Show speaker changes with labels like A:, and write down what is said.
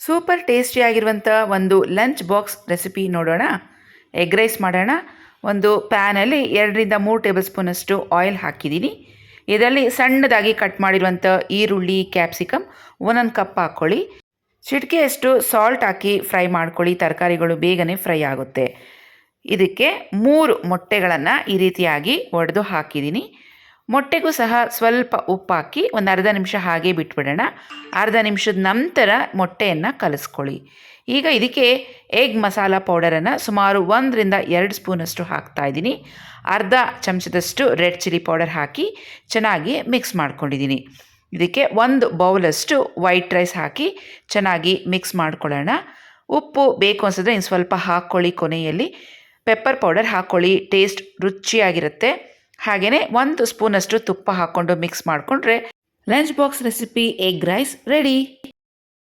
A: Super ಟೇಸ್ಟಿಯಾಗಿರುವಂಥ ಒಂದು lunch box recipe ನೋಡೋಣ. Egg rice ಮಾಡೋಣ. ಒಂದು ಪ್ಯಾನಲ್ಲಿ 2-3 ಟೇಬಲ್ ಸ್ಪೂನಷ್ಟು ಆಯಿಲ್ ಹಾಕಿದ್ದೀನಿ. ಇದರಲ್ಲಿ ಸಣ್ಣದಾಗಿ ಕಟ್ ಮಾಡಿರುವಂಥ ಈರುಳ್ಳಿ, ಕ್ಯಾಪ್ಸಿಕಮ್ 1 ಕಪ್ ಹಾಕ್ಕೊಳ್ಳಿ. ಚಿಟಿಕೆಯಷ್ಟು ಸಾಲ್ಟ್ ಹಾಕಿ ಫ್ರೈ ಮಾಡ್ಕೊಳ್ಳಿ. ತರಕಾರಿಗಳು ಬೇಗನೆ ಫ್ರೈ ಆಗುತ್ತೆ. ಇದಕ್ಕೆ 3 ಮೊಟ್ಟೆಗಳನ್ನು ಈ ರೀತಿಯಾಗಿ ಒಡೆದು ಹಾಕಿದ್ದೀನಿ. ಮೊಟ್ಟೆಗೂ ಸಹ ಸ್ವಲ್ಪ ಉಪ್ಪು ಹಾಕಿ ಒಂದು ಅರ್ಧ ನಿಮಿಷ ಹಾಗೆ ಬಿಟ್ಬಿಡೋಣ. ಅರ್ಧ ನಿಮಿಷದ ನಂತರ ಮೊಟ್ಟೆಯನ್ನು ಕಲಿಸ್ಕೊಳ್ಳಿ. ಈಗ ಇದಕ್ಕೆ ಎಗ್ ಮಸಾಲ ಪೌಡರನ್ನು ಸುಮಾರು 1-2 ಸ್ಪೂನಷ್ಟು ಹಾಕ್ತಾಯಿದ್ದೀನಿ. ಅರ್ಧ ಚಮಚದಷ್ಟು ರೆಡ್ ಚಿಲ್ಲಿ ಪೌಡರ್ ಹಾಕಿ ಚೆನ್ನಾಗಿ ಮಿಕ್ಸ್ ಮಾಡ್ಕೊಂಡಿದ್ದೀನಿ. ಇದಕ್ಕೆ 1 ಬೌಲಷ್ಟು ವೈಟ್ ರೈಸ್ ಹಾಕಿ ಚೆನ್ನಾಗಿ ಮಿಕ್ಸ್ ಮಾಡ್ಕೊಳ್ಳೋಣ. ಉಪ್ಪು ಬೇಕು ಅನಿಸಿದ್ರೆ ಇನ್ನು ಸ್ವಲ್ಪ ಹಾಕ್ಕೊಳ್ಳಿ. ಕೊನೆಯಲ್ಲಿ ಪೆಪ್ಪರ್ ಪೌಡರ್ ಹಾಕ್ಕೊಳ್ಳಿ, ಟೇಸ್ಟ್ ರುಚಿಯಾಗಿರುತ್ತೆ. ಹಾಗೆಯೇ 1 ಸ್ಪೂನಷ್ಟು ತುಪ್ಪ ಹಾಕ್ಕೊಂಡು ಮಿಕ್ಸ್ ಮಾಡಿಕೊಂಡ್ರೆ lunch box recipe egg rice ready.